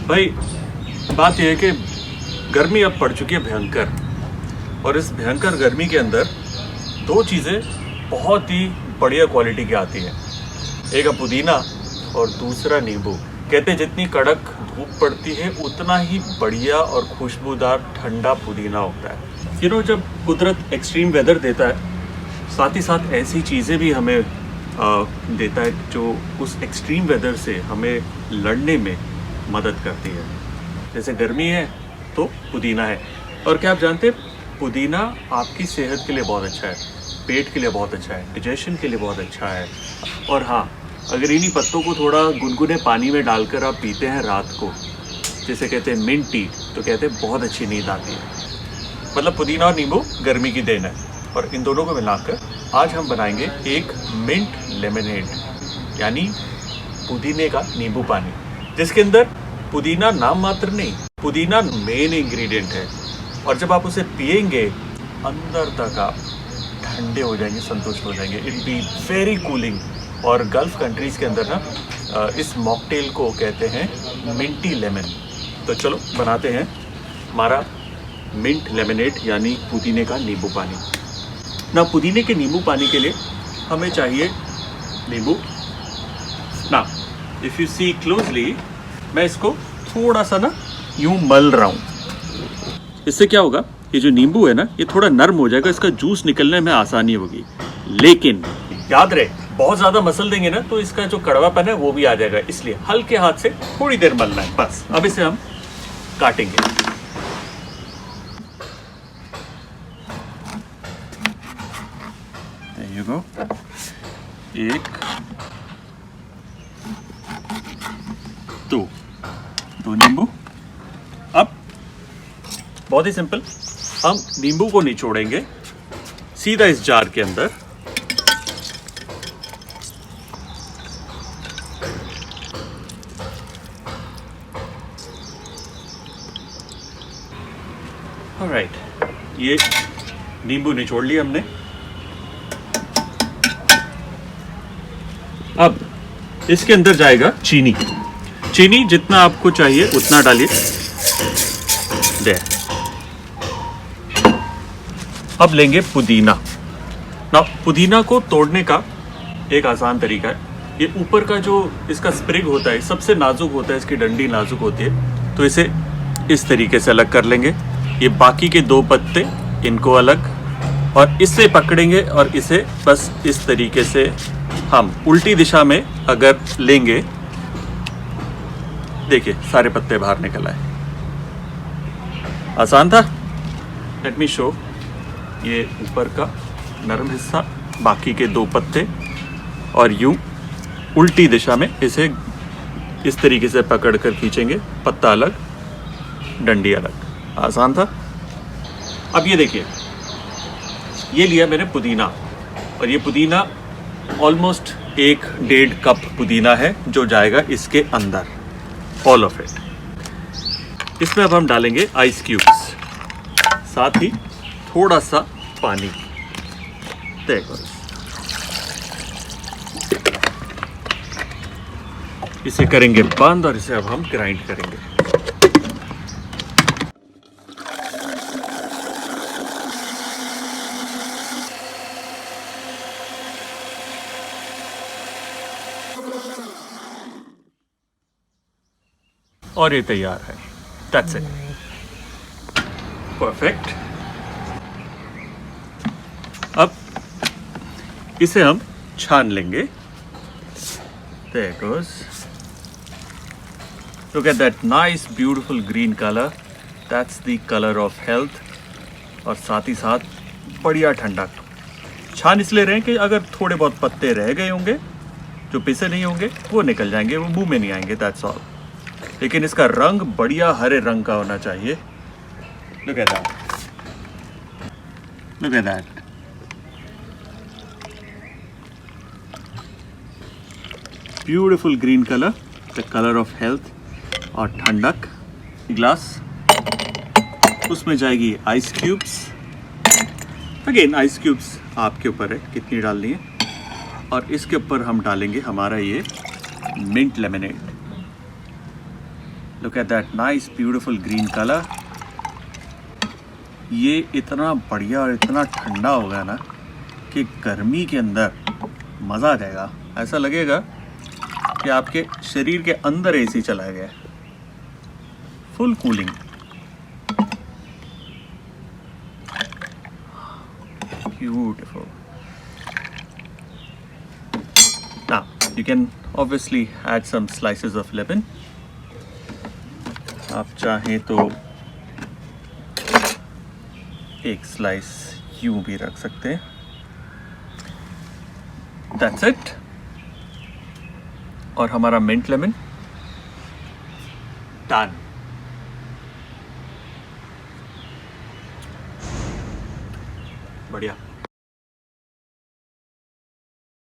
भाई बात यह है कि गर्मी अब पड़ चुकी है भयंकर, और इस भयंकर गर्मी के अंदर दो चीज़ें बहुत ही बढ़िया क्वालिटी की आती हैं। एक है पुदीना और दूसरा नींबू। कहते हैं जितनी कड़क धूप पड़ती है उतना ही बढ़िया और खुशबूदार ठंडा पुदीना होता है। जब कुदरत एक्सट्रीम वेदर देता है, साथ ही साथ ऐसी चीज़ें भी हमें देता है जो उस एक्सट्रीम वेदर से हमें लड़ने में मदद करती है। जैसे गर्मी है तो पुदीना है, और क्या आप जानते हैं पुदीना आपकी सेहत के लिए बहुत अच्छा है, पेट के लिए बहुत अच्छा है, डाइजेशन के लिए बहुत अच्छा है। और हाँ, अगर इन्हीं पत्तों को थोड़ा गुनगुने पानी में डालकर आप पीते हैं रात को, जिसे कहते हैं मिंट टी, तो कहते हैं बहुत अच्छी नींद आती है। मतलब पुदीना और नींबू गर्मी की देन है, और इन दोनों को मिलाकर आज हम बनाएंगे एक मिंट लेमनेड, यानी पुदीने का नींबू पानी, जिसके अंदर पुदीना नाम मात्र नहीं, पुदीना मेन इंग्रेडिएंट है। और जब आप उसे पिएंगे अंदर तक आप ठंडे हो जाएंगे, संतुष्ट हो जाएंगे। It be very cooling. और गल्फ कंट्रीज के अंदर ना इस मॉकटेल को कहते हैं मिंटी लेमन। तो चलो बनाते हैं हमारा मिंट लेमनेड यानी पुदीने का नींबू पानी। ना पुदीने के नींबू पानी के लिए हमें चाहिए नींबू। ना इफ़ यू सी क्लोजली, मैं इसको थोड़ा सा ना यूं मल रहा हूँ। इससे क्या होगा, ये जो नींबू है ना ये थोड़ा नरम हो जाएगा, इसका जूस निकलने में आसानी होगी। लेकिन याद रहे बहुत ज़्यादा मसल देंगे ना तो इसका जो कड़वापन है वो भी आ जाएगा, इसलिए हल्के हाथ से थोड़ी देर मलना है बस। अब इसे हम काटेंगे। There you go. एक, दो नींबू। अब बहुत ही सिंपल, हम नींबू को निचोड़ेंगे सीधा इस जार के अंदर। ऑलराइट, ये नींबू निचोड़ लिया हमने। अब इसके अंदर जाएगा चीनी। चीनी जितना आपको चाहिए उतना डालिए। अब लेंगे पुदीना। ना पुदीना को तोड़ने का एक आसान तरीका है। ये ऊपर का जो इसका स्प्रिग होता है सबसे नाजुक होता है, इसकी डंडी नाजुक होती है, तो इसे इस तरीके से अलग कर लेंगे। ये बाकी के दो पत्ते इनको अलग, और इससे पकड़ेंगे और इसे बस इस तरीके से हम उल्टी दिशा में अगर लेंगे, देखिए सारे पत्ते बाहर निकल आए। आसान था। Let me show. ये ऊपर का नरम हिस्सा, बाकी के दो पत्ते, और यूं उल्टी दिशा में इसे इस तरीके से पकड़कर खींचेंगे, पत्ता अलग डंडी अलग। आसान था। अब ये देखिए, ये लिया मैंने पुदीना, और ये पुदीना ऑलमोस्ट 1-1.5 कप पुदीना है जो जाएगा इसके अंदर, ऑल ऑफ इट। इसमें अब हम डालेंगे आइस क्यूब्स, साथ ही थोड़ा सा पानी। देखो, इसे करेंगे बंद और इसे अब हम ग्राइंड करेंगे। और ये तैयार है। That's it, perfect. अब इसे हम छान लेंगे। There it goes. Look at that nice beautiful green color. That's the color of health. और साथ ही साथ बढ़िया ठंडा। छान इसलिए रहे कि अगर थोड़े बहुत पत्ते रह गए होंगे जो पिसे नहीं होंगे वो निकल जाएंगे, वो मुंह में नहीं आएंगे। That's all. लेकिन इसका रंग बढ़िया हरे रंग का होना चाहिए। Look at that. Look at that. Beautiful green color, the color of health और ठंडक। ग्लास, उसमें जाएगी ice cubes. Again ice cubes आपके ऊपर है कितनी डालनी है। और इसके ऊपर हम डालेंगे हमारा ये mint lemonade. Look at that nice beautiful green colour. ये इतना बढ़िया और इतना ठंडा होगा ना कि गर्मी के अंदर मज़ा आ जाएगा। ऐसा लगेगा कि आपके शरीर के अंदर एसी चला गया है, full cooling. Beautiful. Now you can obviously add some slices of lemon. आप चाहें तो एक स्लाइस यूं भी रख सकते हैं। That's it. और हमारा मिंट लेमन डन। बढ़िया।